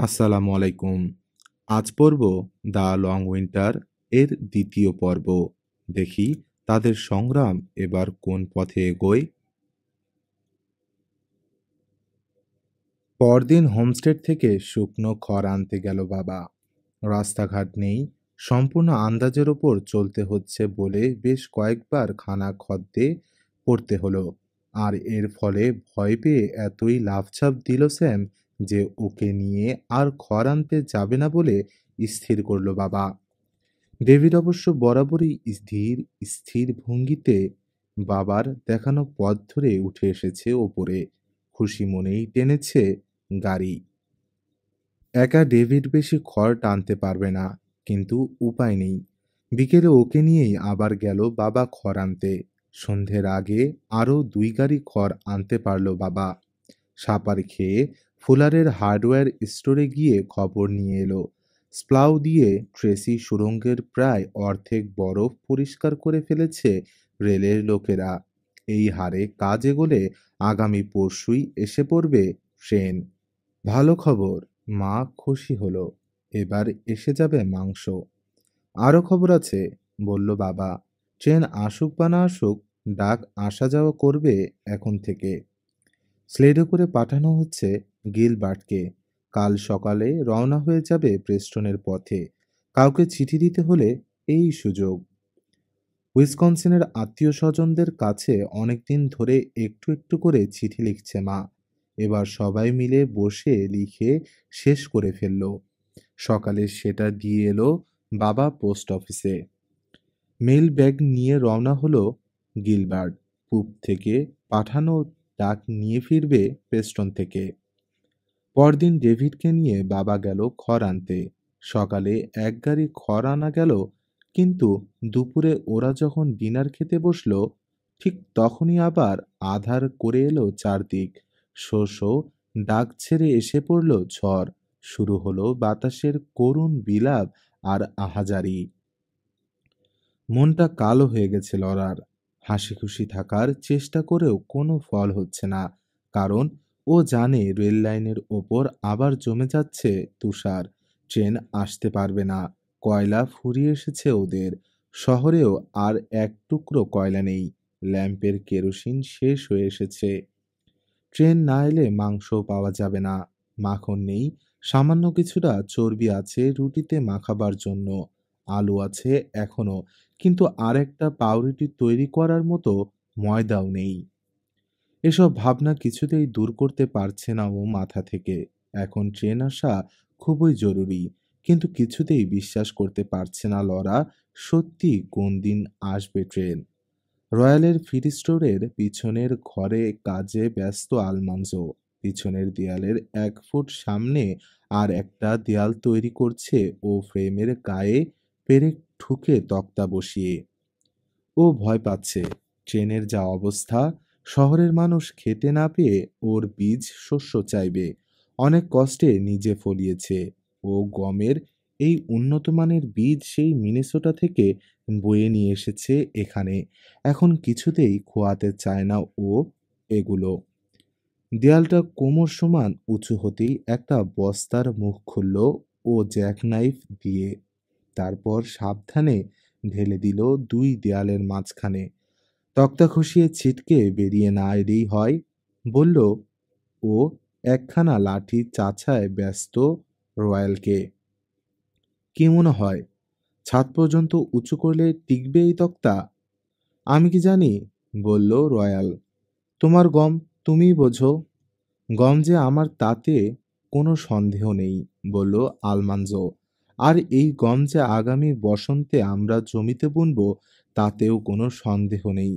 আসসালামু আলাইকুম। আজ পড়ব দ্য লং উইন্টার এর দ্বিতীয় পর্ব। দেখি তাদের সংগ্রাম এবার কোন পথে এগোয়। পরদিন হোমস্টেড থেকে শুকনো খড় আনতে গেল বাবা। রাস্তাঘাট নেই, সম্পূর্ণ আন্দাজের ওপর চলতে হচ্ছে বলে বেশ কয়েকবার খানা খদ্দে পড়তে হলো। আর এর ফলে ভয় পেয়ে এতই লাফঝাপ দিল স্যাম যে ওকে নিয়ে আর খড় আনতে যাবে না বলে স্থির করলো বাবা। ডেভিড অবশ্য বরাবরই ধীর স্থির ভঙ্গিতে বাবার দেখানো পথ ধরে উঠে এসেছে ওপরে। খুশি মনেই টেনেছে গাড়ি। একা ডেভিড বেশি খড় টানতে পারবে না, কিন্তু উপায় নেই। বিকেলে ওকে নিয়েই আবার গেল বাবা খড় আনতে। সন্ধ্যের আগে আরও 2 গাড়ি খড় আনতে পারল বাবা। সাপার খেয়ে ফুলারের হার্ডওয়্যার স্টোরে গিয়ে খবর নিয়ে এলো। স্প্লাউ দিয়ে ট্রেসি সুড়ঙ্গের প্রায় অর্ধেক বরফ পরিষ্কার করে ফেলেছে রেলের লোকেরা। এই হারে কাজ এগোলে আগামী পরশুই এসে পড়বে ট্রেন। ভালো খবর, মা খুশি হলো। এবার এসে যাবে মাংস। আরও খবর আছে, বলল বাবা। ট্রেন আসুক বা না আসুক, ডাক আসা যাওয়া করবে এখন থেকে। স্লেডে করে পাঠানো হচ্ছে গিলবার্টকে। কাল সকালে রওনা হয়ে যাবে প্রেস্টনের পথে। কাউকে চিঠি দিতে হলে এই সুযোগ। উইসকনসিনের আত্মীয় স্বজনদের কাছে অনেকদিন ধরে একটু একটু করে চিঠি লিখছে মা। এবার সবাই মিলে বসে লিখে শেষ করে ফেলল। সকালে সেটা দিয়ে এলো বাবা পোস্ট অফিসে। মেইল ব্যাগ নিয়ে রওনা হলো গিলবার্ট। পূব থেকে পাঠানো ডাক নিয়ে ফিরবে প্রেস্টন থেকে। পরদিন ডেভিডকে নিয়ে বাবা গেল খড় আনতে। সকালে 1 গাড়ি খড় আনা গেল, কিন্তু দুপুরে ওরা যখন ডিনার খেতে বসলো, ঠিক তখনই আবার আঁধার করে এলো চারদিক। শো শো ডাক ছেড়ে এসে পড়ল ঝড়। শুরু হলো বাতাসের করুণ বিলাপ আর আহাজারি। মনটা কালো হয়ে গেছে লরার। হাসি খুশি থাকার চেষ্টা করেও কোনো ফল হচ্ছে না, কারণ ও জানে রেল লাইনের ওপর আবার জমে যাচ্ছে তুষার। ট্রেন আসতে পারবে না। কয়লা ফুরিয়ে এসেছে ওদের। শহরেও আর এক টুকরো কয়লা নেই। ল্যাম্পের কেরোসিন শেষ হয়ে এসেছে। ট্রেন না এলে মাংসও পাওয়া যাবে না। মাখন নেই। সামান্য কিছুটা চর্বি আছে রুটিতে মাখাবার জন্য। আলু আছে এখনো, কিন্তু আর একটা পাউরুটি তৈরি করার মতো ময়দাও নেই। এসব ভাবনা কিছুতেই দূর করতে পারছে না ও মাথা থেকে। এখন ট্রেন আসা খুবই জরুরি, কিন্তু কিছুতেই বিশ্বাস করতে পারছে না লরা সত্যি কোন দিন আসবে ট্রেন। রয়্যালের ফিড স্টোরের পিছনের ঘরে কাজে ব্যস্ত আলমানজো। পিছনের দেয়ালের 1 ফুট সামনে আর একটা দেয়াল তৈরি করছে ও ফ্রেমের গায়ে পেরেক ঠুকে তক্তা বসিয়ে। ও ভয় পাচ্ছে। ট্রেনের যা অবস্থা, শহরের মানুষ খেতে না পেয়ে ওর বীজ শস্য চাইবে। অনেক কষ্টে নিজে ফলিয়েছে। ও গমের এই উন্নত মানের বীজ সেই মিনেসোটা থেকে বয়ে নিয়ে এসেছে এখানে। এখন কিছুতেই খোয়াতে চায় না ও এগুলো। দেয়ালটা কোমর সমান উঁচু হতেই একটা বস্তার মুখ খুলল ও জ্যাকনাইফ দিয়ে। তারপর সাবধানে ঢেলে দিল 2 দেয়ালের মাঝখানে। তক্তা খসিয়ে ছিটকে বেরিয়ে না এলেই হয়, বলল ও একখানা লাঠি চাছায় ব্যস্ত রয়্যালকে। কি মনে হয়, ছাদ পর্যন্ত উঁচু করলে টিকবে এই তক্তা? আমি কি জানি, বলল রয়্যাল। তোমার গম, তুমিই বোঝো। গম যে আমার তাতে কোনো সন্দেহ নেই, বলল আলমানজো। আর এই গম যে আগামী বসন্তে আমরা জমিতে বুনব, তাতেও কোনো সন্দেহ নেই।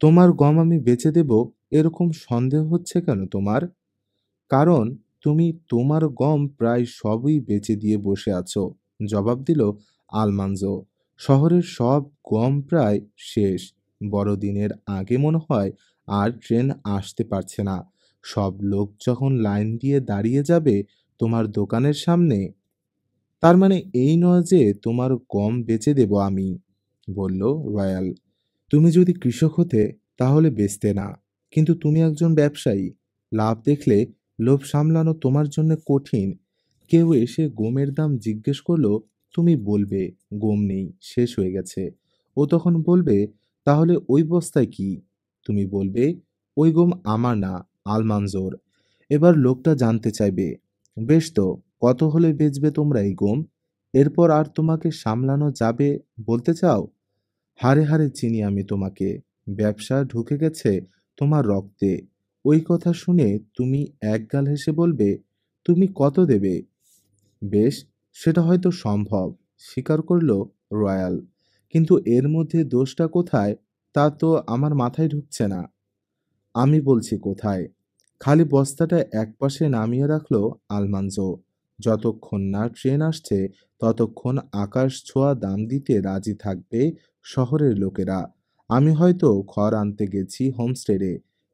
তোমার গম আমি বেচে দেব, এরকম সন্দেহ হচ্ছে কেন তোমার? কারণ তুমি তোমার গম প্রায় সবই বেচে দিয়ে বসে আছো, জবাব দিল আলমানজো। শহরের সব গম প্রায় শেষ। বড়দিনের আগে মনে হয় আর ট্রেন আসতে পারছে না। সব লোক যখন লাইন দিয়ে দাঁড়িয়ে যাবে তোমার দোকানের সামনে। তার মানে এই নয় যে তোমার গম বেচে দেব আমি, বলল রয়্যাল। তুমি যদি কৃষক হতে তাহলে বেচতে না, কিন্তু তুমি একজন ব্যবসায়ী। লাভ দেখলে লোভ সামলানো তোমার জন্য কঠিন। কেউ এসে গমের দাম জিজ্ঞেস করলো, তুমি বলবে গম নেই, শেষ হয়ে গেছে। ও তখন বলবে, তাহলে ওই বস্তায় কি? তুমি বলবে, ওই গম আমার না, আলমানজোর। এবার লোকটা জানতে চাইবে, বেশ তো, কত হলে বেচবে তোমরা এই গম? এরপর আর তোমাকে সামলানো যাবে বলতে চাও? হাড়ে হাড়ে চিনি আমি তোমাকে। ব্যবসা ঢুকে গেছে তোমার রক্তে। ওই কথা শুনে তুমি একগাল হেসে বলবে, তুমি কত দেবে? বেশ, সেটা হয়তো সম্ভব, স্বীকার করল রয়্যাল। কিন্তু এর মধ্যে দোষটা কোথায় তা তো আমার মাথায় ঢুকছে না। আমি বলছি কোথায়। খালি বস্তাটা একপাশে নামিয়ে রাখলো আলমানজো। যতক্ষণ না ট্রেন আসছে ততক্ষণ আকাশ ছোঁয়া দাম দিতে রাজি থাকবে শহরের লোকেরা। আমি হয়তো খড় আনতে গেছি হোমস্টেডে।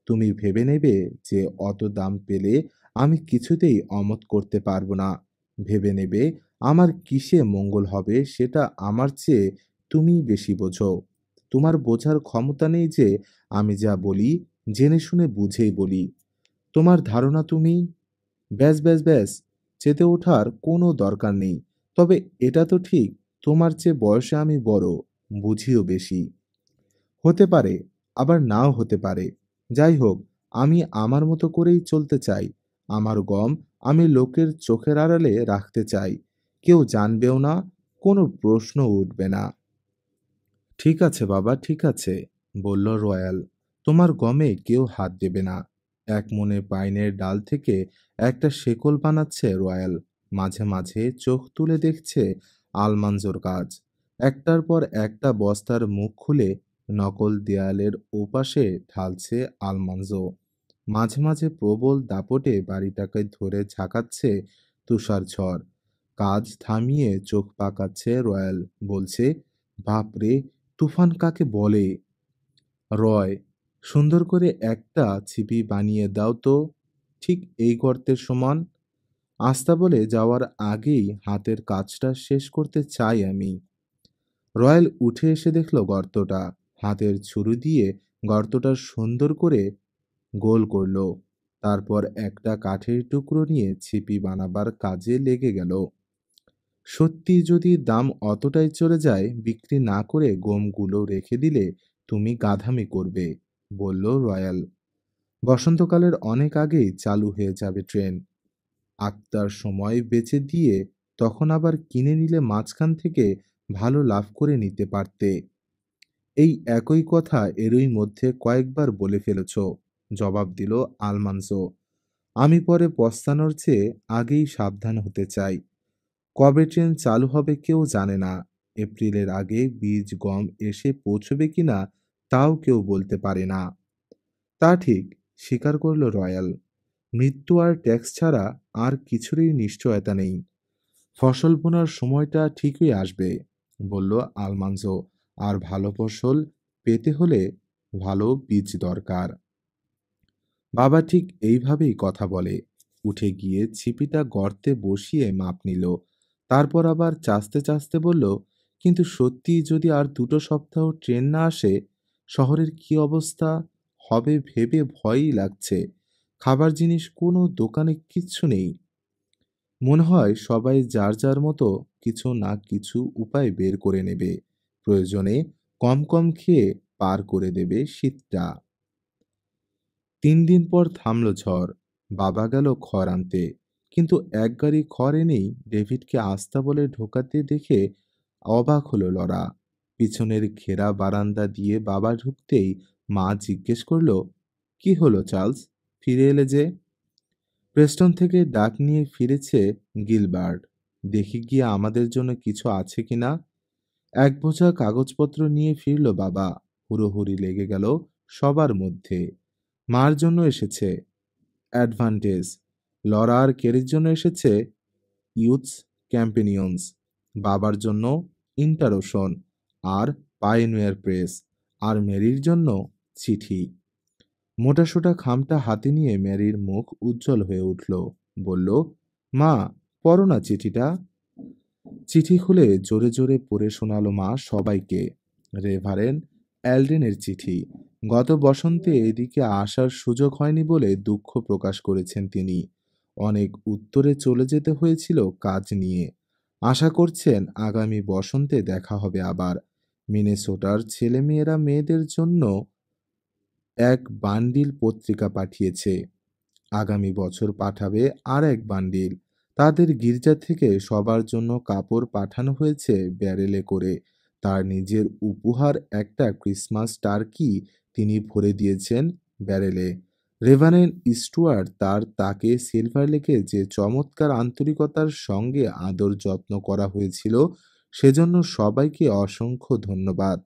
তুমি ভেবে নেবে যে অত দাম পেলে আমি কিছুতেই অমত করতে পারবো না। ভেবে নেবে আমার কিসে মঙ্গল হবে সেটা আমার চেয়ে তুমিই বেশি বোঝো। তোমার বোঝার ক্ষমতা নেই যে আমি যা বলি জেনে শুনে বুঝেই বলি। তোমার ধারণা তুমি ব্যাস ব্যাস ব্যাস, চেতে ওঠার কোনো দরকার নেই। তবে এটা তো ঠিক, তোমার চেয়ে বয়সে আমি বড়, বুঝিও বেশি। হতে পারে, আবার নাও হতে পারে। যাই হোক, আমি আমার মতো করেই চলতে চাই। আমার গম আমি লোকের চোখের আড়ালে রাখতে চাই। কেউ জানবেও না, কোনো প্রশ্ন উঠবে না। ঠিক আছে বাবা, ঠিক আছে, বলল রয়্যাল। তোমার গমে কেউ হাত দেবে না। এক মনে পাইনের ডাল থেকে একটা শেকল বানাচ্ছে রয়্যাল। মাঝে মাঝে চোখ তুলে দেখছে আলমানজোর কাজ। একটার পর একটা বস্তার মুখ খুলে নকল দেয়ালের ওপাশে ঢালছে আলমানজো। মাঝে মাঝে প্রবল দাপটে বাড়িটাকে ধরে ঝাঁকাচ্ছে তুষার ঝড়। কাজ থামিয়ে চোখ পাকাচ্ছে রয়্যাল, বলছে, বাপরে, তুফান কাকে বলে? রয়, সুন্দর করে একটা ছিপি বানিয়ে দাও তো, ঠিক এই গর্তের সমান। আস্তাবলে যাওয়ার আগেই হাতের কাজটা শেষ করতে চাই আমি। রয়্যাল উঠে এসে দেখল গর্তটা। হাতের ছুরি দিয়ে গর্তটা সুন্দর করে গোল করল। তারপর একটা কাঠের টুকরো নিয়ে ছিপি বানাবার কাজে লেগে গেল। সত্যি যদি দাম অতটাই চড়ে যায়, বিক্রি না করে গমগুলো রেখে দিলে তুমি গাধামি করবে, বলল রয়্যাল। বসন্তকালের অনেক আগেই চালু হয়ে যাবে ট্রেন। আটটার সময় বেচে দিয়ে তখন আবার কিনে নিলে মাঝখান থেকে ভালো লাভ করে নিতে পারতে। এই একই কথা এরই মধ্যে কয়েকবার বলে ফেলেছ, জবাব দিল আলমানসো। আমি পরে পস্তানোর চেয়ে আগেই সাবধান হতে চাই। কবে ট্রেন চালু হবে কেউ জানে না। এপ্রিলের আগে বীজ গম এসে পৌঁছবে কিনা তাও কেউ বলতে পারে না। তা ঠিক, স্বীকার করল রয়্যাল। মৃত্যু আর ট্যাক্স ছাড়া আর কিছুরই নিশ্চয়তা নেই। ফসল বোনার সময়টা ঠিকই আসবে, বলল আলমানজো। আর ভালো ফসল পেতে হলে ভালো বীজ দরকার। বাবা ঠিক এইভাবেই কথা বলে। উঠে গিয়ে ছিপিটা গর্তে বসিয়ে মাপ নিল। তারপর আবার চাচতে চাচতে বলল, কিন্তু সত্যি যদি আর 2 সপ্তাহ ট্রেন না আসে, শহরের কি অবস্থা হবে ভেবে ভয়ই লাগছে। খাবার জিনিস কোনো দোকানে কিচ্ছু নেই। মনে হয় সবাই যার যার মতো কিছু না কিছু উপায় বের করে নেবে। প্রয়োজনে কম কম খেয়ে পার করে দেবে শীতটা। 3 দিন পর থামল ঝড়। বাবা গেল খড় আনতে। কিন্তু এক গাড়ি খড় এনেই ডেভিডকে আস্তাবলে ঢোকাতে দেখে অবাক হলো লরা। পিছনের ঘেরা বারান্দা দিয়ে বাবা ঢুকতেই মা জিজ্ঞেস করলো, কি হলো চার্লস, ফিরে এলে যে? প্রেস্টন থেকে ডাক নিয়ে ফিরেছে গিলবার্ট। দেখি গিয়ে আমাদের জন্য কিছু আছে কিনা। এক বোঝা কাগজপত্র নিয়ে ফিরল বাবা। হুড়োহুড়ি লেগে গেল সবার মধ্যে। মার জন্য এসেছে অ্যাডভান্টেজ, লরা আর কেরির জন্য এসেছে ইউথস ক্যাম্পেনিয়ন্স, বাবার জন্য ইন্টারোশন আর পাইওনিয়ার প্রেস, আর মেরির জন্য চিঠি। মোটাসোটা খামটা হাতে নিয়ে ম্যারির মুখ উজ্জ্বল হয়ে উঠল। বলল, মা, পড়ো না চিঠিটা। চিঠি খুলে জোরে জোরে পড়ে শোনালো মা সবাইকে। রেভারেন্ড অ্যালডেনের চিঠি। গত বসন্তে এদিকে আসার সুযোগ হয়নি বলে দুঃখ প্রকাশ করেছেন তিনি। অনেক উত্তরে চলে যেতে হয়েছিল কাজ নিয়ে। আশা করছেন আগামী বসন্তে দেখা হবে আবার। মিনেসোটার ছেলেমেয়েরা মেয়েদের জন্য এক বান্ডিল পত্রিকা পাঠিয়েছে। আগামী বছর পাঠাবে আর এক বান্ডিল। তাদের গির্জা থেকে সবার জন্য কাপড় পাঠানো হয়েছে ব্যারেলে করে। তার নিজের উপহার একটা ক্রিসমাস টার্কি তিনি ভরে দিয়েছেন ব্যারেলে। রেভারেন্ড স্টুয়ার্ট তাকে সিলভার লেকে যে চমৎকার আন্তরিকতার সঙ্গে আদর যত্ন করা হয়েছিল সেজন্য সবাইকে অসংখ্য ধন্যবাদ।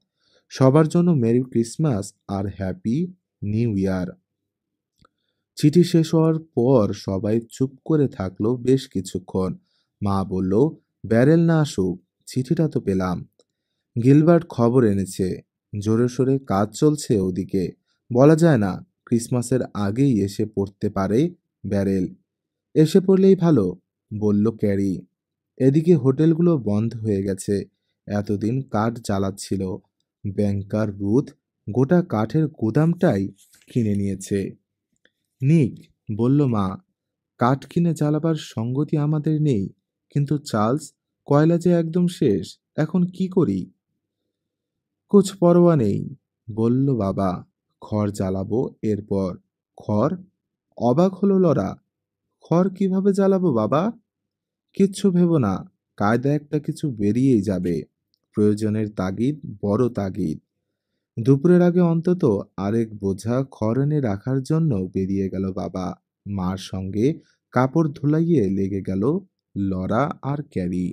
সবার জন্য মেরি ক্রিসমাস আর হ্যাপি নিউ ইয়ার। চিঠি শেষ হওয়ার পর সবাই চুপ করে থাকলো বেশ কিছুক্ষণ। মা বলল, ব্যারেল না আসুক, চিঠিটা তো পেলাম। গিলবার্ট খবর এনেছে, জোরে সোরে কাজ চলছে ওদিকে। বলা যায় না, ক্রিসমাসের আগেই এসে পড়তে পারে ব্যারেল। এসে পড়লেই ভালো, বলল ক্যারি। এদিকে হোটেলগুলো বন্ধ হয়ে গেছে। এতদিন কাঠ জ্বালাচ্ছিল। ব্যাংকার রুথ গোটা কাঠের গুদামটাই কিনে নিয়েছে। নিক, বলল মা, কাঠ কিনে জ্বালাবার সঙ্গতি আমাদের নেই। কিন্তু চার্লস, কয়লা যে একদম শেষ, এখন কি করি? কুছ পরোয়া নেই, বলল বাবা। খড় জ্বালাবো এরপর। খড়? অবাক হলো লরা। খড় কিভাবে জ্বালাবো বাবা? কিচ্ছু ভেবো না, কায়দা একটা কিছু বেরিয়েই যাবে। প্রয়োজনের তাগিদ বড় তাগিদ। দুপুরের আগে অন্তত আরেক বোঝা খড় এনে রাখার জন্য বেরিয়ে গেল বাবা। মার সঙ্গে কাপড় ধুলাইয়ে লেগে গেল লরা আর ক্যারি।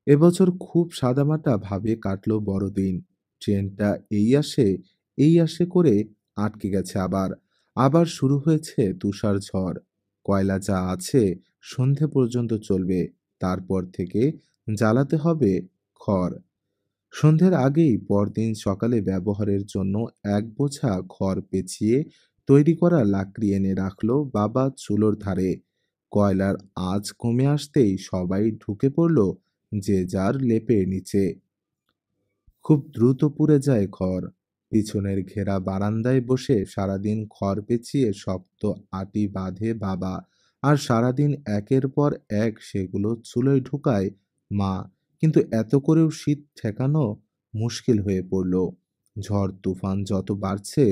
এবছর খুব সাদামাটা ভাবে কাটলো বড়দিন। ট্রেনটা এই আসে করে আটকে গেছে আবার। আবার শুরু হয়েছে তুষার ঝড়। কয়লা যা আছে সন্ধে পর্যন্ত চলবে। তারপর থেকে জ্বালাতে হবে খড়। সন্ধ্যের আগেই পরদিন সকালে ব্যবহারের জন্য এক বোঝা খড় পেঁচিয়ে তৈরি করা লাকড়ি এনে রাখলো বাবা চুলোর ধারে। কয়লার আঁচ কমে আসতেই সবাই ঢুকে পড়ল যে যার লেপের নিচে। খুব দ্রুত পুড়ে যায় খড়। পিছনের ঘেরা বারান্দায় বসে সারাদিন খড় পেঁচিয়ে শক্ত আটি বাঁধে বাবা, আর সারাদিন একের পর এক সেগুলো চুলোয় ঢুকায় মা। কিন্তু এত করেও শীত ঠেকানো মুশকিল হয়ে পড়ল। ঝড় তুফান যত বাড়ছে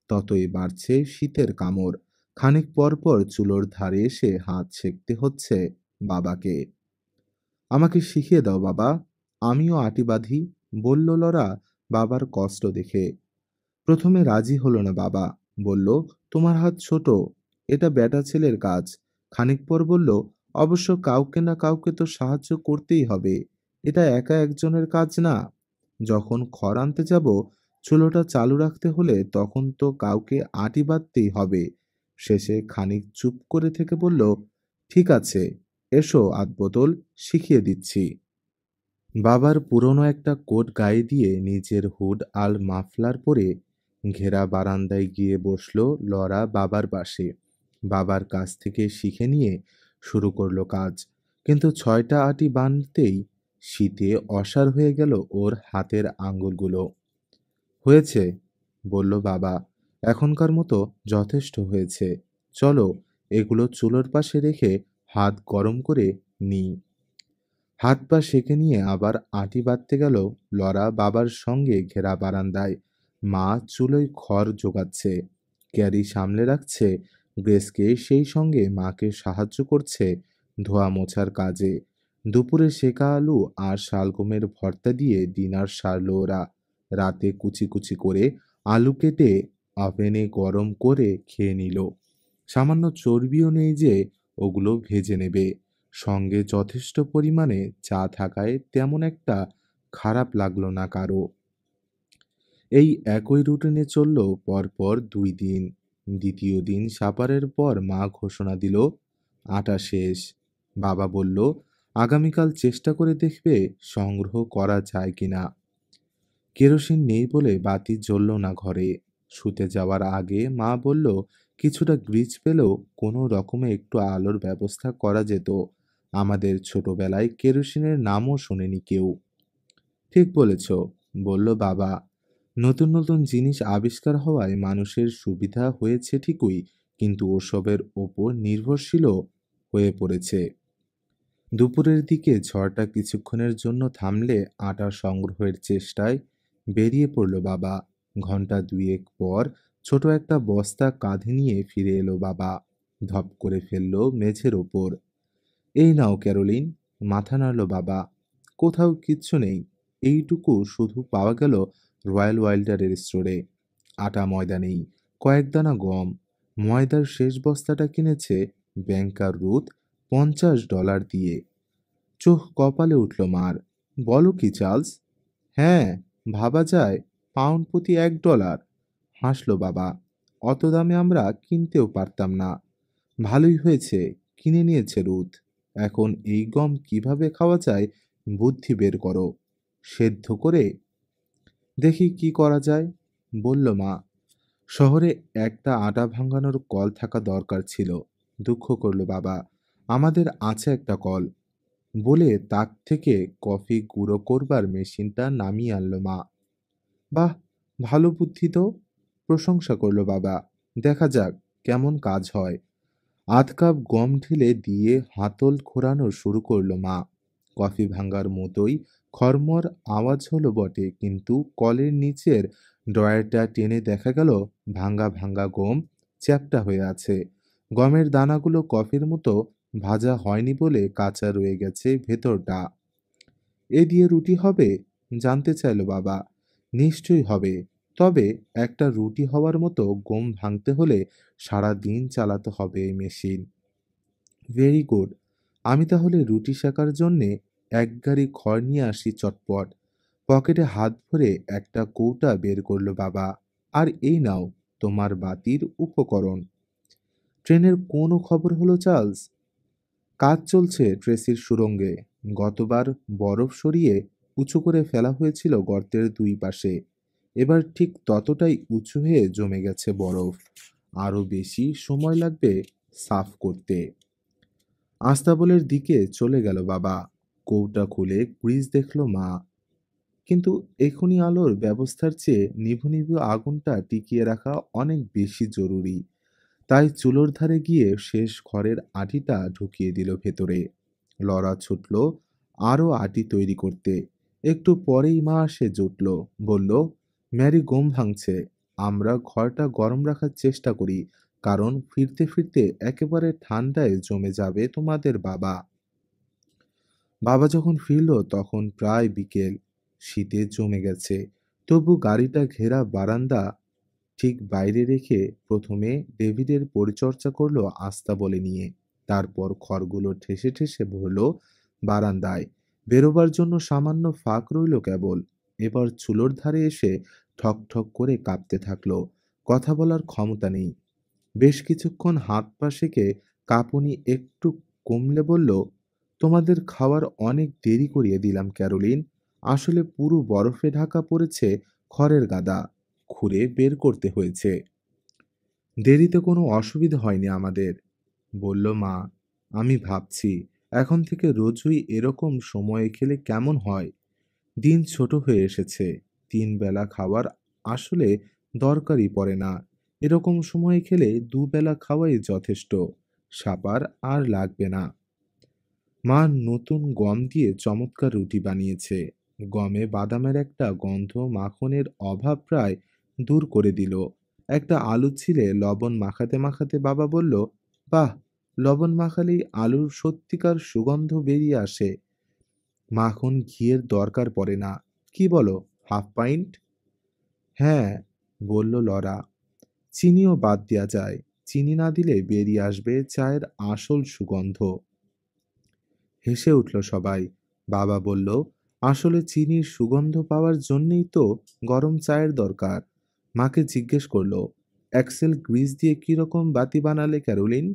ততই বাড়ছে শীতের কামড়। খানিক পর পর চুলোর ধারে এসে হাত সেঁকতে হচ্ছে বাবাকে। আমাকে শিখিয়ে দাও বাবা, আমিও আঁটি বাঁধি, বলল লরা বাবার কষ্ট দেখে। প্রথমে রাজি হলো না বাবা, বলল, তোমার হাত ছোট, এটা বেটা ছেলের কাজ। খানিক পর বলল, অবশ্য কাউকে না কাউকে তো সাহায্য করতেই হবে, এটা একা একজনের কাজ না। যখন খড় আনতে যাব, চুলোটা চালু রাখতে হলে তখন তো কাউকে আঁটি বাঁধতেই হবে। শেষে খানিক চুপ করে থেকে বলল, ঠিক আছে, এসো আধ বোতল, শিখিয়ে দিচ্ছি। বাবার পুরনো একটা কোট গায়ে দিয়ে নিজের হুড আর মাফলার পরে ঘেরা বারান্দায় গিয়ে বসলো লরা বাবার পাশে। বাবার কাছ থেকে শিখে নিয়ে শুরু করলো কাজ। কিন্তু 6টা আটি বাঁধতেই শীতে অসাড় হয়ে গেল ওর হাতের আঙ্গুলগুলো। হয়েছে, বলল বাবা, এখনকার মতো যথেষ্ট হয়েছে। চলো, এগুলো চুলোর পাশে রেখে হাত গরম করে নিই। হাত পা সেঁকে নিয়ে আবার আঁটি বাঁধতে গেল লরা বাবার সঙ্গে ঘেরা বারান্দায়। মা চুলোয় খড় জোগাচ্ছে, ক্যারি সামলে রাখছে গ্রেসকে, সেই সঙ্গে মাকে সাহায্য করছে ধোয়া মোছার কাজে। দুপুরে সেকা আলু আর শালগমের ভর্তা দিয়ে ডিনার সারল ওরা। রাতে কুচি কুচি করে আলু কেটে ওভেনে গরম করে খেয়ে নিল। সামান্য চর্বিও নেই যে ওগুলো ভেজে নেবে। সঙ্গে যথেষ্ট পরিমাণে চা থাকায় তেমন একটা খারাপ লাগলো না কারো। এই একই রুটিনে চলল পরপর 2 দিন। দ্বিতীয় দিন সাপারের পর মা ঘোষণা দিল, আটা শেষ। বাবা বলল, আগামীকাল চেষ্টা করে দেখবে সংগ্রহ করা যায় কিনা। কেরোসিন নেই বলে বাতি জ্বলল না ঘরে। শুতে যাওয়ার আগে মা বলল, কিছুটা গ্রিজ পেলেও কোনো রকমে একটু আলোর ব্যবস্থা করা যেত। আমাদের ছোটবেলায় কেরোসিনের নামও শোনেনি কেউ। ঠিক বলেছ, বলল বাবা। নতুন নতুন জিনিস আবিষ্কার হওয়ায় মানুষের সুবিধা হয়েছে ঠিকই, কিন্তু ওসবের ওপর নির্ভরশীলও হয়ে পড়েছে। দুপুরের দিকে ঝড়টা কিছুক্ষণের জন্য থামলে আটা সংগ্রহের চেষ্টায় বেরিয়ে পড়ল বাবা। ঘন্টা দুয়েক পর ছোট একটা বস্তা কাঁধে নিয়ে ফিরে এলো বাবা। ধপ করে ফেললো মেঝের ওপর। এই নাও ক্যারোলিন। মাথা নাড়ল বাবা। কোথাও কিচ্ছু নেই। এইটুকু শুধু পাওয়া গেল রয়্যাল ওয়াইল্ডারের স্টোরে। আটা ময়দা নেই, কয়েক দানা গম। ময়দার শেষ বস্তাটা কিনেছে ব্যাংকার রুথ $50 দিয়ে। চোখ কপালে উঠল মার। বলো কি চার্লস? হ্যাঁ, ভাবা যায়। পাউন্ড প্রতি $1। হাসল বাবা। অত দামে আমরা কিনতেও পারতাম না। ভালোই হয়েছে কিনে নিয়েছে রুথ। এখন এই গম কিভাবে খাওয়া যায় বুদ্ধি বের করো। সেদ্ধ করে দেখি কি করা যায়, বলল মা। শহরে একটা আটা ভাঙানোর কল থাকা দরকার ছিল। দুঃখ করল বাবা। আমাদের আছে একটা কল, বলে তাক থেকে কফি গুঁড়ো করবার মেশিনটা নামিয়ে আনলো মা। বাহ, ভালো বুদ্ধি তো, প্রশংসা করল বাবা। দেখা যাক কেমন কাজ হয়। আধ কাপ গম ঢেলে দিয়ে হাতল ঘোরানো শুরু করলো মা। কফি ভাঙার মতোই খরমর আওয়াজ হলো বটে, কিন্তু কলের নিচের ড্রয়ারটা টেনে দেখা গেল ভাঙা ভাঙা গম চ্যাপ্টা হয়ে আছে। গমের দানাগুলো কফির মতো ভাজা হয়নি বলে কাঁচা রয়ে গেছে ভেতরটা। এ দিয়ে রুটি হবে? জানতে চাইল বাবা। নিশ্চয়ই হবে, তবে একটা রুটি হওয়ার মতো গম ভাঙতে হলে সারা দিন চালাতে হবে এই মেশিন। Very good. আমি তাহলে রুটি সেকার জন্যে এক গাড়ি খড় নিয়ে আসি চটপট। পকেটে হাত ভরে একটা কৌটা বের করলো বাবা। আর এই নাও তোমার বাতির উপকরণ। ট্রেনের কোনো খবর হলো চার্লস? কাজ চলছে ট্রেসির সুড়ঙ্গে। গতবার বরফ সরিয়ে উঁচু করে ফেলা হয়েছিল গর্তের দুই পাশে। এবার ঠিক ততটাই উঁচু হয়ে জমে গেছে বরফ। আরো বেশি সময় লাগবে সাফ করতে। আস্তাবলের দিকে চলে গেল বাবা। কৌটা খুলে গ্রিজ দেখল মা। কিন্তু এখনই আলোর ব্যবস্থার চেয়ে নিভু নিভু আগুনটা টিকিয়ে রাখা অনেক বেশি জরুরি। তাই চুলোর ধারে গিয়ে শেষ ঘরের আটিটা ঢুকিয়ে দিল ভেতরে। লরা ছুটল আরো আটি তৈরি করতে। একটু পরেই মা এসে জুটল, বলল, ম্যারি গম ভাঙছে। আমরা ঘরটা গরম রাখার চেষ্টা করি, কারণ ফিরতে ফিরতে একেবারে ঠান্ডায় জমে যাবে তোমাদের বাবা। বাবা যখন ফিরল তখন প্রায় বিকেল। শীতে জমে গেছে। তবু গাড়িটা ঘেরা বারান্দা ঠিক বাইরে রেখে প্রথমে ডেভিডের পরিচর্যা করলো আস্তাবলে নিয়ে। তারপর খড়গুলো ঠেসে ঠেসে ভরল বারান্দায়। বেরোবার জন্য সামান্য ফাঁক রইল কেবল। এবার চুলোর ধারে এসে ঠক ঠক করে কাঁপতে থাকলো। কথা বলার ক্ষমতা নেই। বেশ কিছুক্ষণ হাত পা সেঁকে কাঁপুনি একটু কমলে বলল, তোমাদের খাওয়ার অনেক দেরি করিয়ে দিলাম ক্যারোলিন। আসলে পুরো বরফে ঢাকা পড়েছে খড়ের গাদা, খুঁড়ে বের করতে হয়েছে। দেরিতে কোনো অসুবিধা হয়নি আমাদের, বলল মা। আমি ভাবছি এখন থেকে রোজই এরকম সময়ে খেলে কেমন হয়। দিন ছোট হয়ে এসেছে। 3 বেলা খাবার আসলে দরকারই পড়ে না। এরকম সময়ে খেলে 2 বেলা খাওয়াই যথেষ্ট। সাপার আর লাগবে না। মা নতুন গম দিয়ে চমৎকার রুটি বানিয়েছে। গমে বাদামের একটা গন্ধ মাখনের অভাব প্রায় দূর করে দিল। একটা আলু ছিলে লবণ মাখাতে মাখাতে বাবা বলল, বাহ, লবণ মাখালেই আলুর সত্যিকার সুগন্ধ বেরিয়ে আসে। মাখন ঘিয়ের দরকার পড়ে না। কি বলো, হাফ পাইন্ট? হ্যাঁ, বলল লরা। চিনিও বাদ দেওয়া যায়। চিনি না দিলে বেরিয়ে আসবে চায়ের আসল সুগন্ধ। হেসে উঠল সবাই। বাবা বলল, আসলে চিনির সুগন্ধ পাওয়ার জন্যই তো গরম চায়ের দরকার। মাকে জিজ্ঞেস করলো, এক্সেল গ্রিজ দিয়ে কিরকম বাতি বানালে ক্যারোলিন?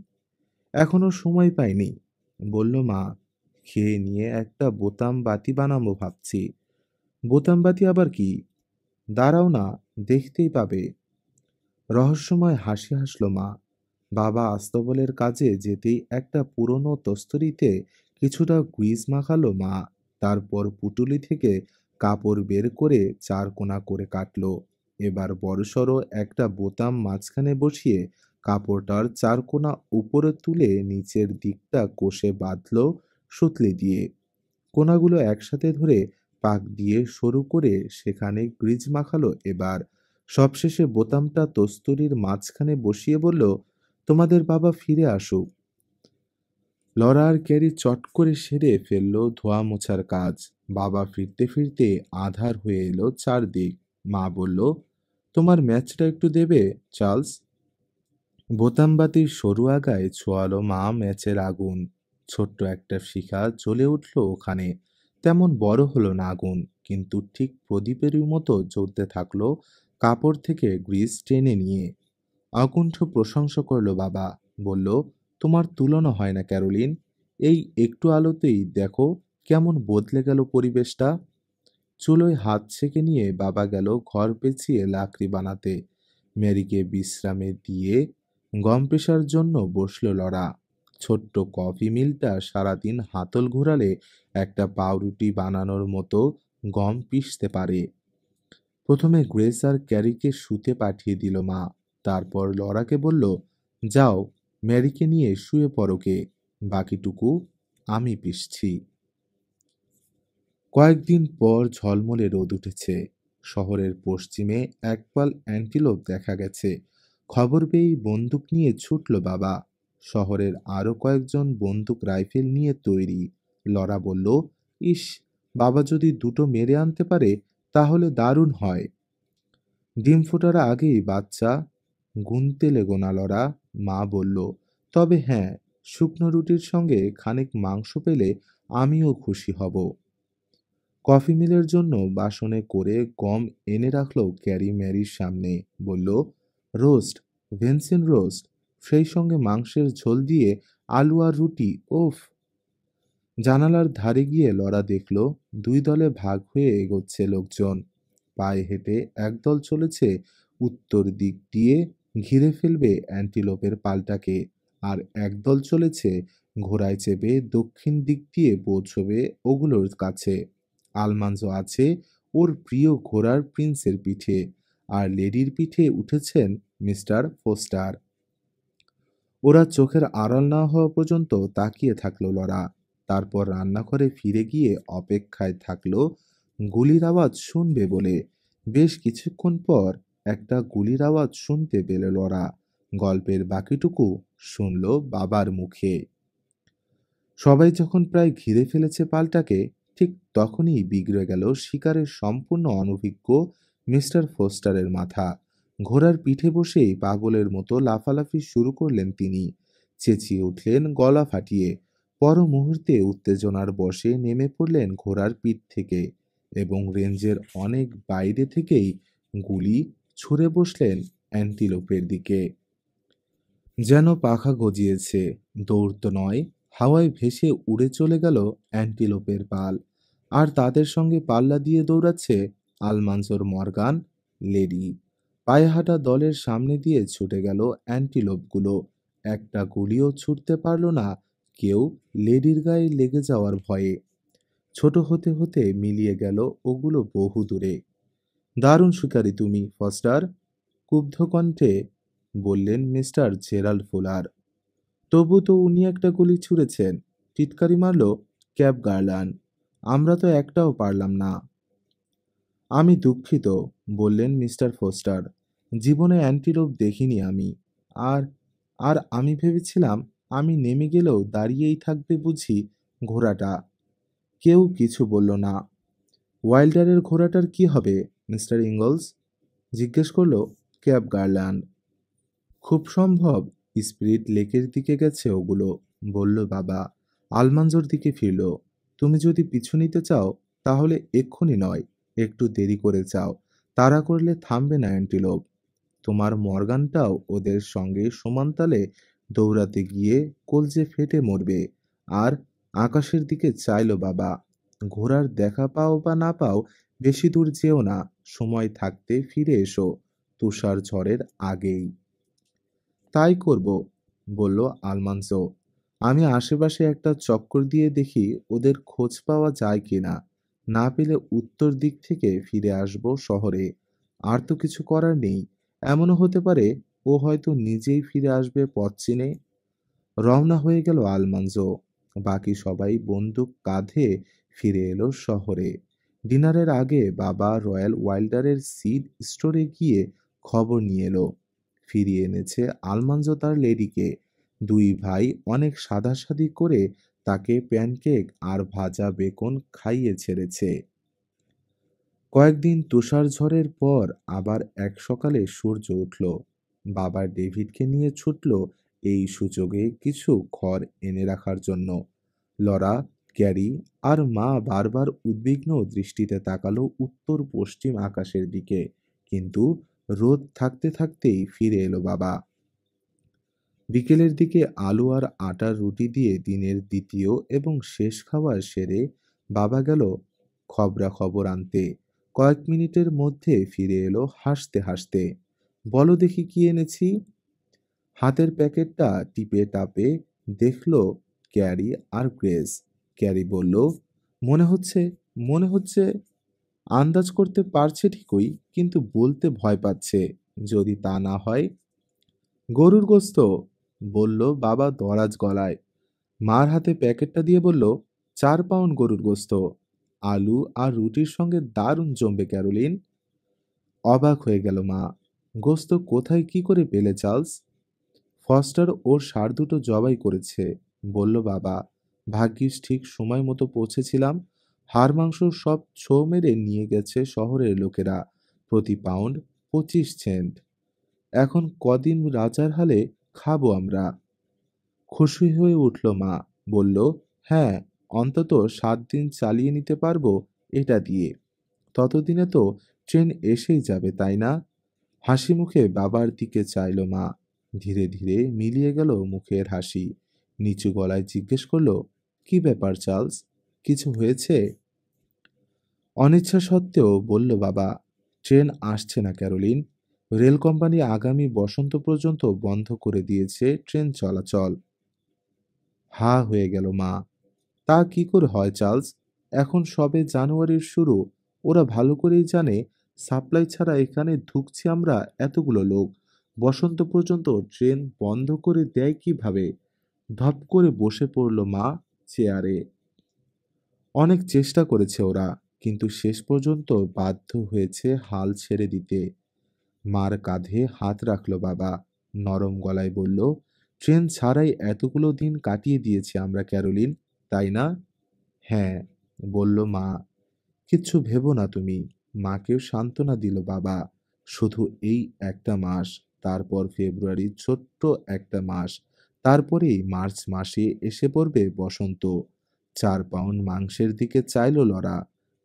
এখনো সময় পাইনি, বলল মা। খেয়ে নিয়ে একটা বোতাম বাতি বানাবো ভাবছি। বোতাম বাতি আবার কি? দাঁড়াও না, দেখতেই পাবে। রহস্যময় হাসি হাসল মা। বাবা আস্তবলের কাজে যেতেই একটা পুরনো তস্তরিতে কিছুটা গ্রিজ মাখালো মা। তারপর পুটুলি থেকে কাপড় বের করে 4 কোনা করে কাটলো। এবার বড়সড় একটা বোতাম মাঝখানে বসিয়ে কাপড়টার চারকোনা উপরে তুলে নিচের দিকটা কষে বাঁধল সুতলি দিয়ে। কোনাগুলো একসাথে ধরে পাক দিয়ে সরু করে সেখানে গ্রিজ মাখালো। এবার সবশেষে বোতামটা তস্তুরির মাঝখানে বসিয়ে বলল, তোমাদের বাবা ফিরে আসুক। লরা আর ক্যারি চট করে সেরে ফেলল ধোয়া মোছার কাজ। বাবা ফিরতে ফিরতে আঁধার হয়ে এলো চারদিক। মা বলল, তোমার ম্যাচটা একটু দেবে চার্লস? বোতামবাতির সরু আগায় ছোয়ালো মা ম্যাচের আগুন। ছোট্ট একটা শিখা জ্বলে উঠল ওখানে। তেমন বড় হলো না আগুন, কিন্তু ঠিক প্রদীপেরই মতো জ্বলতে থাকলো, কাপড় থেকে গ্রিজ টেনে নিয়ে। অকুণ্ঠ প্রশংসা করল বাবা। বলল, তোমার তুলনা হয় না ক্যারোলিন। এই একটু আলোতেই দেখো কেমন বদলে গেল পরিবেশটা। চুলোয় হাত ছেঁকে নিয়ে বাবা গেল ঘর পেঁচিয়ে লাকড়ি বানাতে। মেরিকে বিশ্রামে দিয়ে গম পেশার জন্য বসল লড়া। ছোট্ট কফি মিলটা সারাদিন হাতল ঘোরালে একটা পাউরুটি বানানোর মতো গম পিষতে পারে। প্রথমে গ্রেস আর ক্যারিকে শুতে পাঠিয়ে দিল মা। তারপর লরাকে বলল, যাও ম্যারিকে নিয়ে শুয়ে পড়োকে, বাকিটুকু আমি পিষছি। কয়েকদিন পর ঝলমলে রোদ উঠেছে। শহরের পশ্চিমে একপাল অ্যান্টিলোপ দেখা গেছে। খবর পেয়েই বন্দুক নিয়ে ছুটল বাবা। শহরের আরো কয়েকজন বন্দুক রাইফেল নিয়ে তৈরি। লরা বলল, ইস, বাবা যদি দুটো মেরে আনতে পারে তাহলে দারুণ হয়। ডিম ফোটার আগেই বাচ্চা গুনতেলে গোনা লরা। মা বলল, তবে হ্যাঁ, শুকনো রুটির সঙ্গে খানিক মাংস পেলে আমিও খুশি হব। কফি মিলের জন্য বাসনে করে গম এনে রাখল ক্যারি ম্যারির সামনে। বলল, রোস্ট, ভেনসিন রোস্ট, সেই সঙ্গে মাংসের ঝোল দিয়ে আলু আর রুটি। ওফ! জানালার ধারে গিয়ে লরা দেখল দুই দলে ভাগ হয়ে এগোচ্ছে লোকজন। পায়ে হেঁটে একদল চলেছে উত্তর দিক দিয়ে, ঘিরে ফেলবে অ্যান্টিলোপের পালটাকে। আর একদল চলেছে ঘোড়ায় চেপে দক্ষিণ দিক দিয়ে পৌঁছবে ওগুলোর কাছে। আলমান্জো আছে ওর প্রিয় ঘোড়ার প্রিন্সের পিঠে, আর লেডির পিঠে উঠেছেন মিস্টার ফোস্টার। ওরা চোখের আড়াল না হওয়া পর্যন্ত তাকিয়ে থাকলো লরা। তারপর রান্নাঘরে ফিরে গিয়ে অপেক্ষায় থাকলো গুলির আওয়াজ শুনবে বলে। বেশ কিছুক্ষণ পর একটা গুলির আওয়াজ শুনতে পেল লরা। গল্পের বাকিটুকু শুনল বাবার মুখে। সবাই যখন প্রায় ঘিরে ফেলেছে পালটাকে, ঠিক তখনই বিগড়ে গেল শিকারের সম্পূর্ণ অনভিজ্ঞ মিস্টার ফোস্টারের মাথা। ঘোড়ার পিঠে বসেই পাগলের মতো লাফালাফি শুরু করলেন তিনি। চেঁচিয়ে উঠলেন গলা ফাটিয়ে। পর মুহূর্তে উত্তেজনার বশে নেমে পড়লেন ঘোড়ার পিঠ থেকে এবং রেঞ্জের অনেক বাইরে থেকেই গুলি ছুড়ে বসলেন অ্যান্টিলোপের দিকে। যেন পাখা গজিয়েছে। দৌড় তো নয়, হাওয়ায় ভেসে উড়ে চলে গেল অ্যান্টিলোপের পাল। আর তাদের সঙ্গে পাল্লা দিয়ে দৌড়াচ্ছে আলমান্সোর মর্গান, লেডি। পায়ে হাঁটা দলের সামনে দিয়ে ছুটে গেল অ্যান্টিলোপগুলো। একটা গুলিও ছুটতে পারল না কেউ, লেডির গায়ে লেগে যাওয়ার ভয়ে। ছোট হতে হতে মিলিয়ে গেল ওগুলো বহু দূরে। দারুণ শিকারী তুমি, ফস্টার, ক্ষুব্ধ কণ্ঠে বললেন মিস্টার জেরাল্ড ফুলার। তবু তো উনি একটা গুলি ছুঁড়েছেন, টিটকারি মারল ক্যাপ গার্লান। আমরা তো একটাও পারলাম না। আমি দুঃখিত, বললেন মিস্টার ফোস্টার। জীবনে অ্যান্টিলোপ দেখিনি আমি। আর আর আমি ভেবেছিলাম আমি নেমে গেলেও দাঁড়িয়েই থাকবে বুঝি ঘোড়াটা। কেউ কিছু বলল না। ওয়াইল্ডারের ঘোড়াটার কি হবে মিস্টার ইঙ্গলস? জিজ্ঞেস করল ক্যাপ গার্ল্যান্ড। খুব সম্ভব স্পিরিট লেকের দিকে গেছে ওগুলো, বলল বাবা। আলমাঞ্জোর দিকে ফিরল। তুমি যদি পিছু নিতে চাও তাহলে এক্ষুনি নয়, একটু দেরি করে যাও। তাড়া করলে থামবে না অ্যান্টিলোপ। তোমার মর্গানটাও ওদের সঙ্গে সমান তালে দৌড়াতে গিয়ে কলজে ফেটে মরবে। আর আকাশের দিকে চাইল বাবা। ঘোড়ার দেখা পাও বা না পাও, বেশি দূর যেও না, সময় থাকতে ফিরে এসো, তুষার ঝড়ের আগেই। তাই করব, বলল আলমান্সো। আমি আশেপাশে একটা চক্কর দিয়ে দেখি ওদের খোঁজ পাওয়া যায় কিনা। না পেলে উত্তর দিক থেকে ফিরে আসব শহরে। আর তো কিছু করার নেই। এমনও হতে পারে ও হয়তো নিজেই ফিরে আসবে পথ চিনে। রওনা হয়ে গেল আলমাঞ্জো। বাকি সবাই বন্দুক কাঁধে ফিরে এলো শহরে। ডিনারের আগে বাবা রয়্যাল ওয়াইল্ডারের সিড স্টোরে গিয়ে খবর নিয়ে এলো। ফিরিয়ে এনেছে আলমাঞ্জো তার লেডিকে। দুই ভাই অনেক সাধাসাধি করে তাকে প্যানকেক আর ভাজা বেকন খাইয়ে ছেড়েছে। কয়েকদিন তুষার ঝড়ের পর আবার এক সকালে সূর্য উঠল। বাবা ডেভিডকে নিয়ে ছুটল এই সুযোগে কিছু খড় এনে রাখার জন্য। লরা, ক্যারি আর মা বারবার উদ্বিগ্ন দৃষ্টিতে তাকালো উত্তর পশ্চিম আকাশের দিকে, কিন্তু রোদ থাকতে থাকতেই ফিরে এলো বাবা। বিকেলের দিকে আলু আর আটার রুটি দিয়ে দিনের দ্বিতীয় এবং শেষ খাবার সেরে বাবা গেল খবরাখবর আনতে। কয়েক মিনিটের মধ্যে ফিরে এলো হাসতে হাসতে। বলো দেখি কি এনেছি। হাতের প্যাকেটটা টিপে টাপে দেখলো ক্যারি আর গ্রেস। ক্যারি বলল, মনে হচ্ছে মনে হচ্ছে আন্দাজ করতে পারছে ঠিকই, কিন্তু বলতে ভয় পাচ্ছে। যদি তা না হয়। গরুর গোস্ত, বলল বাবা দরাজ গলায়। মার হাতে প্যাকেটটা দিয়ে বলল, 4 পাউন্ড গরুর গোস্ত। আলু আর রুটির সঙ্গে দারুণ জমবে ক্যারোলিন। অবাক হয়ে গেল মা। গোস্ত কোথায় কি করে পেলে চার্লস? ফস্টার ওর ষাঁড় দুটো জবাই করেছে, বলল বাবা। ভাগ্যিস ঠিক সময় মতো পৌঁছেছিলাম। হাড় মাংস সব ছো মেরে নিয়ে গেছে শহরের লোকেরা। প্রতি পাউন্ড 25 সেন্ট। এখন কদিন রাজার হালে খাবো আমরা। খুশি হয়ে উঠল মা। বলল, হ্যাঁ, অন্তত 7 দিন চালিয়ে নিতে পারবো এটা দিয়ে। ততদিনে তো ট্রেন এসেই যাবে, তাই না? হাসি মুখে বাবার দিকে চাইল মা। ধীরে ধীরে মিলিয়ে গেল মুখের হাসি। নিচু গলায় জিজ্ঞেস করলো, কি ব্যাপার চার্লস? কিছু হয়েছে? অনিচ্ছা সত্ত্বেও বলল বাবা, ট্রেন আসছে না ক্যারোলিন। রেল কোম্পানি আগামী বসন্ত পর্যন্ত বন্ধ করে দিয়েছে ট্রেন চলাচল। হা হয়ে গেল মা। তা কি করে হয় চার্লস? এখন সবে জানুয়ারির শুরু। ওরা ভালো করেই জানে সাপ্লাই ছাড়া এখানে ঢুকছি আমরা এতগুলো লোক। বসন্ত পর্যন্ত ট্রেন বন্ধ করে দেয় কিভাবে? ধপ করে বসে পড়ল মা চেয়ারে। অনেক চেষ্টা করেছে ওরা, কিন্তু শেষ পর্যন্ত বাধ্য হয়েছে হাল ছেড়ে দিতে। মার কাঁধে হাত রাখল বাবা। নরম গলায় বলল, ট্রেন ছাড়াই এতগুলো দিন কাটিয়ে দিয়েছি আমরা ক্যারোলিন, তাই না? হ্যাঁ, বলল মা। কিচ্ছু ভেবো না তুমি। মাকেও সান্ত্বনা দিল বাবা। শুধু এই একটা মাস, তারপর ফেব্রুয়ারি ছোট্ট একটা মাস, তারপরেই মার্চ মাসে এসে পড়বে বসন্ত। 4 পাউন্ড মাংসের দিকে চাইল লরা।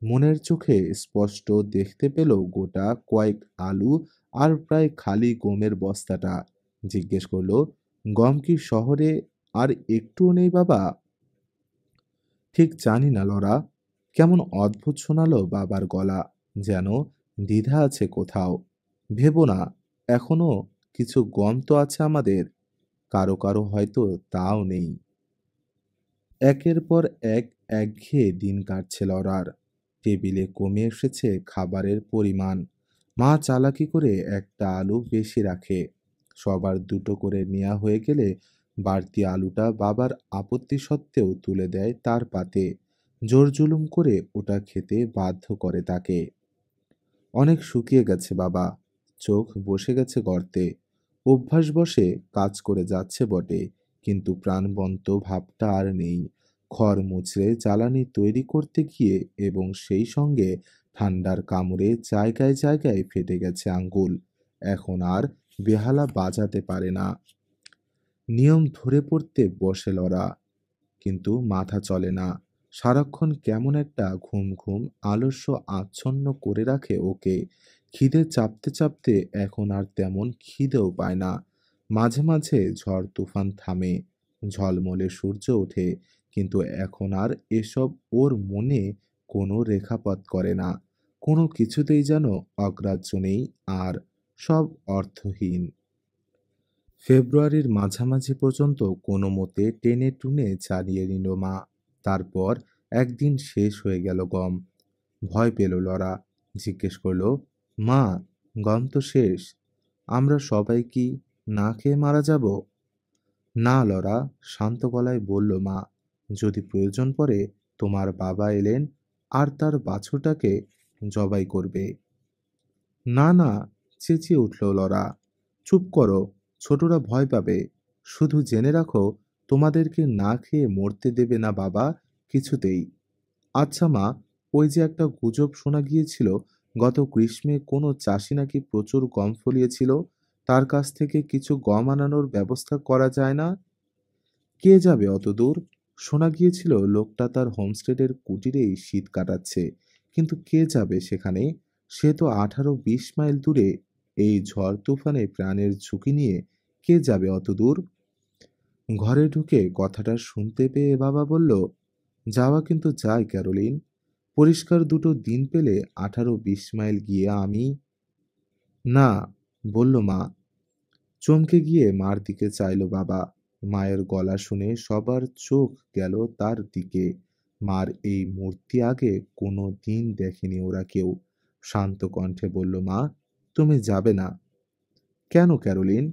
মনের চোখে স্পষ্ট দেখতে পেল গোটা কয়েক আলু আর প্রায় খালি গমের বস্তাটা। জিজ্ঞেস করলো, গম কি শহরে আর একটুও নেই বাবা? ঠিক জানি না লরা। কেমন অদ্ভুত শোনালো বাবার গলা, যেন দ্বিধা আছে কোথাও। ভেবো না, এখনো কিছু গম তো আছে আমাদের। কারো কারো হয়তো তাও নেই। একের পর এক একঘেয়ে দিন কাটছে লরার। টেবিলে কমে এসেছে খাবারের পরিমাণ। মা চালাকি করে একটা আলু বেশি রাখে। সবার দুটো করে নেওয়া হয়ে গেলে বাড়তি আলুটা বাবার আপত্তি সত্ত্বেও তুলে দেয় তার পাতে। জোর জুলুম করে ওটা খেতে বাধ্য করে তাকে। অনেক শুকিয়ে গেছে বাবা। চোখ বসে গেছে গর্তে। অভ্যাস বশে কাজ করে যাচ্ছে বটে, কিন্তু প্রাণবন্ত ভাবটা আর নেই। খড় মুচড়ে জ্বালানি তৈরি করতে গিয়ে এবং সেই সঙ্গে ঠান্ডার কামড়ে জায়গায় জায়গায় ফেটে গেছে আঙ্গুল। এখন আর বেহালা বাজাতে পারে না। নিয়ম ধরে পড়তে বসে লরা, কিন্তু মাথা চলে না। সারাক্ষণ কেমন একটা ঘুম ঘুম আলস্য আচ্ছন্ন করে রাখে ওকে। খিদে চাপতে চাপতে এখন আর তেমন খিদেও পায় না। মাঝে মাঝে ঝড় তুফান থামে, ঝলমলে সূর্য ওঠে, কিন্তু এখন আর এসব ওর মনে কোনো রেখাপাত করে না। কোনো কিছুতেই যেন অগ্রাহ্য নেই আর, সব অর্থহীন। ফেব্রুয়ারির মাঝামাঝি পর্যন্ত কোনো মতে টেনে টুনে চালিয়ে নিল মা। তারপর একদিন শেষ হয়ে গেল গম। ভয় পেল লরা। জিজ্ঞেস করলো, মা, গম তো শেষ। আমরা সবাই কি না খেয়ে মারা যাব? না লরা, শান্ত গলায় বলল মা। যদি প্রয়োজন পড়ে তোমার বাবা এলেন আর তার বাছুরটাকে জবাই করবে। না না, চেঁচিয়ে উঠল লরা। চুপ করো, ছোটরা ভয় পাবে। শুধু জেনে রাখো, তোমাদেরকে না খেয়ে মরতে দেবে না বাবা, কিছুতেই। আচ্ছা মা, ওই যে একটা গুজব শোনা গিয়েছিল, গত গ্রীষ্মে কোনো চাষি নাকি প্রচুর গম ফলিয়েছিল, তার কাছ থেকে কিছু গম আনানোর ব্যবস্থা করা যায় না? কে যাবে অত দূর? শোনা গিয়েছিল লোকটা তার হোমস্টেডের কুটিরেই শীত কাটাচ্ছে, কিন্তু কে যাবে সেখানে? সে তো 18-20 মাইল দূরে। এই ঝড় তুফানে প্রাণের ঝুঁকি নিয়ে কে যাবে অত দূর? ঘরে ঢুকে কথাটা শুনতে পেয়ে বাবা বলল, যাওয়া কিন্তু যায় ক্যারোলিন। পরিষ্কার দুটো দিন পেলে 18-20 মাইল গিয়ে আমি। না, বলল মা। চমকে গিয়ে মার দিকে চাইল বাবা। মায়ের গলা শুনে সবার চোখ গেল তার দিকে। মার এই মূর্তি আগে কোনো দিন দেখেনি ওরা কেউ। শান্ত কণ্ঠে বলল, মা, তুমি যাবে না কেন ক্যারোলিন?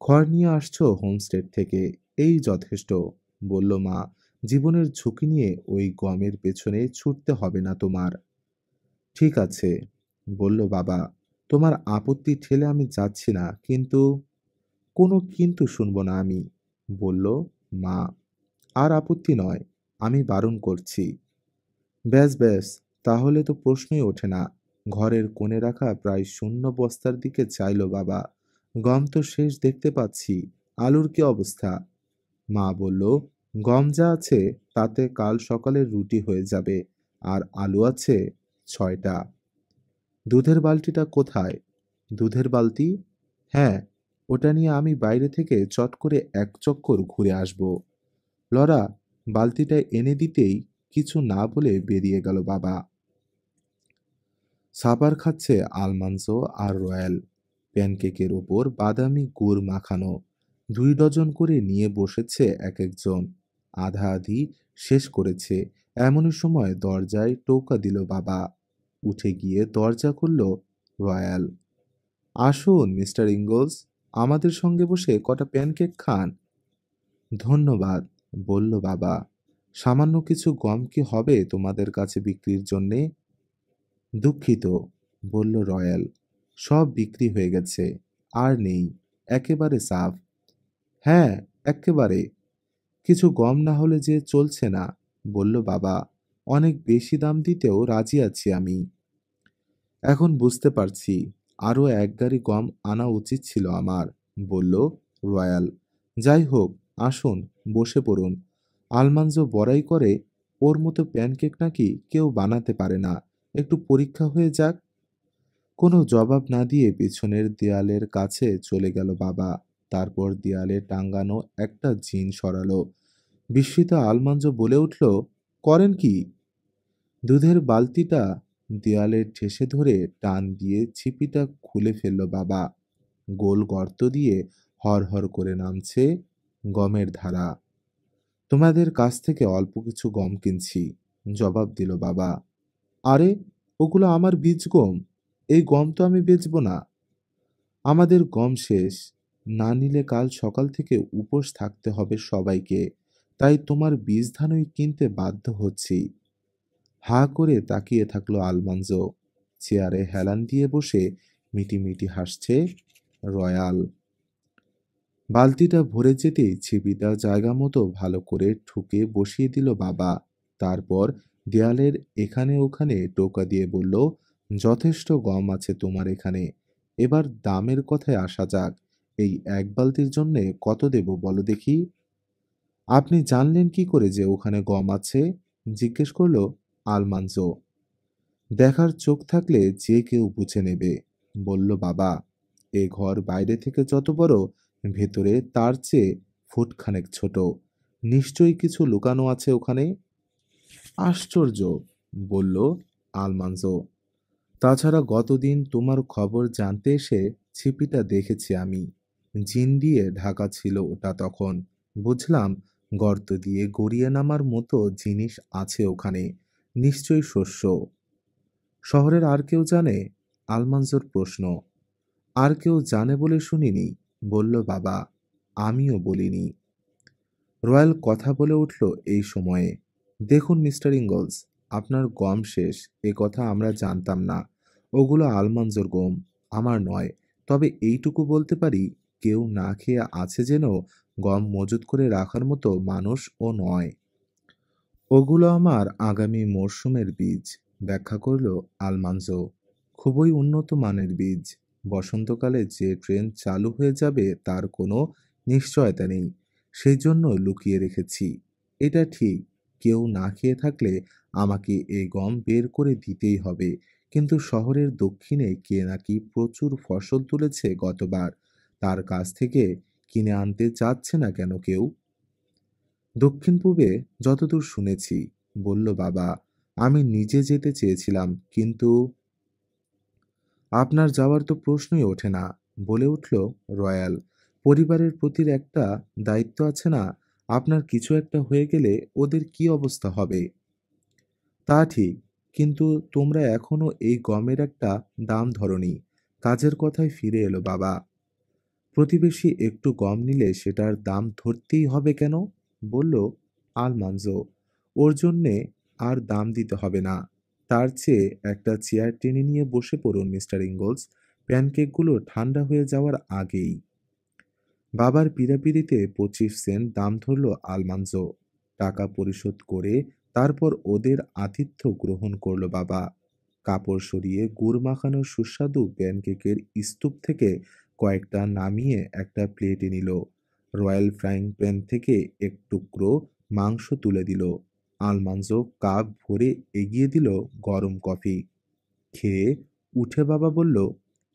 খড় নিয়ে আসছো হোমস্টেড থেকে, এই যথেষ্ট, বলল মা। জীবনের ঝুঁকি নিয়ে ওই গমের পেছনে ছুটতে হবে না তোমার। ঠিক আছে, বলল বাবা। তোমার আপত্তি ঠেলে আমি যাচ্ছি না, কিন্তু। কোনো কিন্তু শুনবো না আমি, বলল মা। আর আপত্তি নয়, আমি বারণ করছি। ব্যাস ব্যাস, তাহলে তো প্রশ্নই ওঠে না। ঘরের কোণে রাখা প্রায় শূন্য বস্তার দিকে চাইল বাবা। গম তো শেষ দেখতে পাচ্ছি। আলুর কি অবস্থা? মা বলল, গম যা আছে তাতে কাল সকালে রুটি হয়ে যাবে। আর আলু আছে 6টা। দুধের বালতিটা কোথায়? দুধের বালতি? হ্যাঁ, ওটা নিয়ে আমি বাইরে থেকে চট করে এক চক্কর ঘুরে আসব। লরা বালতিটা এনে দিতেই কিছু না বলে বেরিয়ে গেল বাবা। সাপার খাচ্ছে আলমান্সো আর রয়্যাল। প্যানকেকের ওপর বাদামি গুড় মাখানো। 2 ডজন করে নিয়ে বসেছে এক একজন। আধা আধি শেষ করেছে। এমনই সময় দরজায় টোকা দিল বাবা। উঠে গিয়ে দরজা খুলল রয়্যাল। আসুন মিস্টার ইঙ্গলস, আমাদের সঙ্গে বসে কটা প্যানকেক খান। ধন্যবাদ, বলল বাবা। সামান্য কিছু গম কি হবে তোমাদের কাছে বিক্রির জন্যে? দুঃখিত, বলল রয়্যাল। সব বিক্রি হয়ে গেছে, আর নেই, একেবারে সাফ। হ্যাঁ, একেবারে। কিছু গম না হলে যে চলছে না, বলল বাবা। অনেক বেশি দাম দিতেও রাজি আছি আমি। এখন বুঝতে পারছি, আরও এক গাড়ি গম আনা উচিত ছিল আমার, বলল রয়্যাল। যাই হোক, আসুন বসে পড়ুন। আলমান্জো বড়াই করে, ওর মতো প্যানকেক নাকি কেউ বানাতে পারে না। একটু পরীক্ষা হয়ে যাক। কোনো জবাব না দিয়ে পিছনের দেয়ালের কাছে চলে গেল বাবা। তারপর দেয়ালে টাঙ্গানো একটা জিন সরালো। বিস্মিত আলমান্জো বলে উঠল, করেন কি? দুধের বালতিটা দেয়ালে ঠেসে ধরে টান দিয়ে ছিপিটা খুলে ফেলল বাবা। গোল গর্ত দিয়ে হরহর করে নামছে গমের ধারা। তোমাদের কাছ থেকে অল্প কিছু গম কিনছি, জবাব দিল বাবা। আরে, ওগুলো আমার বীজ গম। এই গম তো আমি বেচবো না। আমাদের গম শেষ। না নিলে কাল সকাল থেকে উপোস থাকতে হবে সবাইকে। তাই তোমার বীজ ধানই কিনতে বাধ্য হচ্ছি। হাঁ করে তাকিয়ে থাকলো আলমান্জো। চেয়ারে হেলান দিয়ে বসে মিটিমিটি হাসছে রয়্যাল। বালতিটা ভরে যেতেই ছিপিটা জায়গা মতো ভালো করে ঠুকে বসিয়ে দিল বাবা। তারপর দেয়ালের এখানে ওখানে টোকা দিয়ে বলল, যথেষ্ট গম আছে তোমার এখানে। এবার দামের কথায় আসা যাক। এই এক বালতির জন্যে কত দেব বলো দেখি? আপনি জানলেন কি করে যে ওখানে গম আছে? জিজ্ঞেস করলো আলমান্জো। দেখার চোখ থাকলে যে কেউ বুঝে নেবে, বলল বাবা। এ ঘর বাইরে থেকে যত বড়, ভেতরে তার চেয়ে ফুটখানেক ছোট। নিশ্চয়ই কিছু লুকানো আছে ওখানে। আশ্চর্য, বলল আলমান্জো। তাছাড়া গতদিন তোমার খবর জানতে এসে ছিপিটা দেখেছি আমি। জিন দিয়ে ঢাকা ছিল ওটা তখন। বুঝলাম গর্ত দিয়ে গড়িয়ে নামার মতো জিনিস আছে ওখানে। নিশ্চয়ই শস্য। শহরের আর কেউ জানে? আলমান্জোর প্রশ্ন। আর কেউ জানে বলে শুনিনি। বলল বাবা। আমিও বলিনি। রয়্যাল কথা বলে উঠল এই সময়ে। দেখুন মিস্টার ইঙ্গলস, আপনার গম শেষ এ কথা আমরা জানতাম না। ওগুলো আলমান্জোর গম, আমার নয়। তবে এইটুকু বলতে পারি, কেউ না খেয়ে আছে জেনেও গম মজুত করে রাখার মতো মানুষ ও নয়। ওগুলো আমার আগামী মরশুমের বীজ, ব্যাখ্যা করল আলমান্জো। খুবই উন্নত মানের বীজ। বসন্তকালে যে ট্রেন চালু হয়ে যাবে তার কোনো নিশ্চয়তা নেই, সেই জন্য লুকিয়ে রেখেছি। এটা ঠিক, কেউ না খেয়ে থাকলে আমাকে এই গম বের করে দিতেই হবে। কিন্তু শহরের দক্ষিণে কে নাকি প্রচুর ফসল তুলেছে গতবার, তার কাছ থেকে কিনে আনতে চাচ্ছে না কেন কেউ? দক্ষিণ পূবে যতদূর শুনেছি, বলল বাবা। আমি নিজে যেতে চেয়েছিলাম, কিন্তু আপনার যাওয়ার তো প্রশ্নই ওঠে না, বলে উঠল রয়্যাল। পরিবারের প্রতি একটা দায়িত্ব আছে না? আপনার কিছু একটা হয়ে গেলে ওদের কি অবস্থা হবে? তা ঠিক, কিন্তু তোমরা এখনো এই গমের একটা দাম ধরনি। কাজের কথায় ফিরে এলো বাবা। প্রতিবেশী একটু গম নিলে সেটার দাম ধরতেই হবে কেন? বলল আলমানজো। ওর জন্যে আর দাম দিতে হবে না। তার চেয়ে একটা চেয়ার টেনে নিয়ে বসে পড়ুন মিস্টার ইঙ্গলস, প্যানকেকগুলো ঠান্ডা হয়ে যাওয়ার আগেই। বাবার পীড়াপিড়িতে 25 সেন্ট দাম ধরল আলমানজো। টাকা পরিশোধ করে তারপর ওদের আতিথ্য গ্রহণ করল বাবা। কাপড় সরিয়ে গুড় মাখানো সুস্বাদু প্যানকেকের স্তূপ থেকে কয়েকটা নামিয়ে একটা প্লেটে নিল। রয়্যাল ফ্রাইং প্যান থেকে এক টুকরো মাংস তুলে দিল। আলমানজো কাপ ভরে এগিয়ে দিল গরম কফি। খেয়ে উঠে বাবা বলল,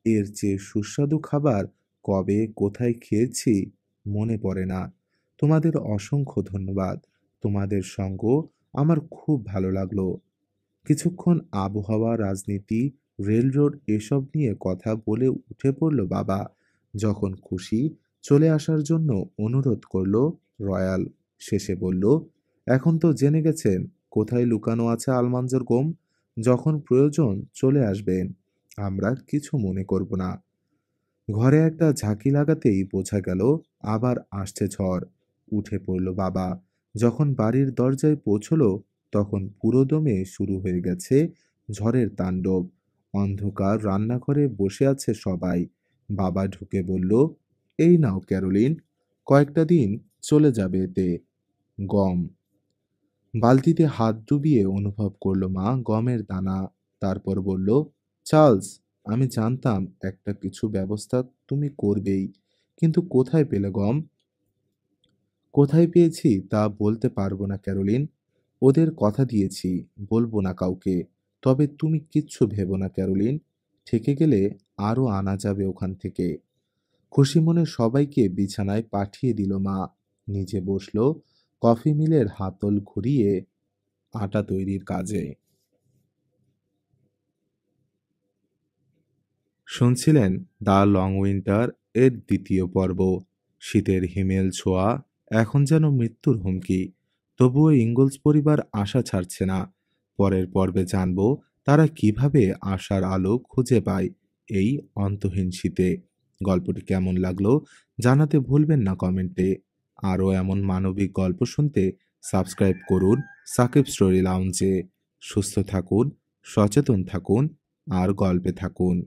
এর চেয়ে সুস্বাদু খাবার কবে কোথায় খেয়েছি মনে পড়ে না। তোমাদের অসংখ্য ধন্যবাদ। তোমাদের সঙ্গ আমার খুব ভালো লাগলো। কিছুক্ষণ আবহাওয়া, রাজনীতি, রেলরোড এসব নিয়ে কথা বলে উঠে পড়ল বাবা। যখন খুশি চলে আসার জন্য অনুরোধ করল রয়্যাল। শেষে বলল, এখন তো জেনে গেছেন কোথায় লুকানো আছে আলমাঞ্জোর গম। যখন প্রয়োজন চলে আসবেন, আমরা কিছু মনে করব না। ঘরে একটা ঝাঁকি লাগাতেই বোঝা গেল আবার আসছে ঝড়। উঠে পড়ল বাবা। যখন বাড়ির দরজায় পৌঁছলো, তখন পুরোদমে শুরু হয়ে গেছে ঝড়ের তাণ্ডব। অন্ধকার রান্নাঘরে বসে আছে সবাই। বাবা ঢুকে বলল, এই নাও ক্যারোলিন, কয়েকটা দিন চলে যাবে এতে। গম। বালতিতে হাত ডুবিয়ে অনুভব করল মা গমের দানা। তারপর বলল, চার্লস, আমি জানতাম একটা কিছু ব্যবস্থা তুমি করবেই, কিন্তু কোথায় পেলে গম? কোথায় পেয়েছি তা বলতে পারবো না ক্যারোলিন। ওদের কথা দিয়েছি, বলবো না কাউকে। তবে তুমি কিচ্ছু ভেবো না ক্যারোলিন, থেকে গেলে আরো আনা যাবে ওখান থেকে। খুশি মনে সবাইকে বিছানায় পাঠিয়ে দিল মা। নিজে বসলো কফি মিলের হাতল ঘুরিয়ে আটা তৈরির কাজে। শুনছিলেন দ্য লং উইন্টার এর দ্বিতীয় পর্ব। শীতের হিমেল ছোঁয়া এখন যেন মৃত্যুর হুমকি। তবুও ইঙ্গলস পরিবার আশা ছাড়ছে না। পরের পর্বে জানব তারা কিভাবে আশার আলো খুঁজে পায় এই অন্তহীন শীতে। গল্পটি কেমন লাগলো জানাতে ভুলবেন না কমেন্টে। আরও এমন মানবিক গল্প শুনতে সাবস্ক্রাইব করুন সাকিব স্টোরি লাউঞ্জে। সুস্থ থাকুন, সচেতন থাকুন আর গল্পে থাকুন।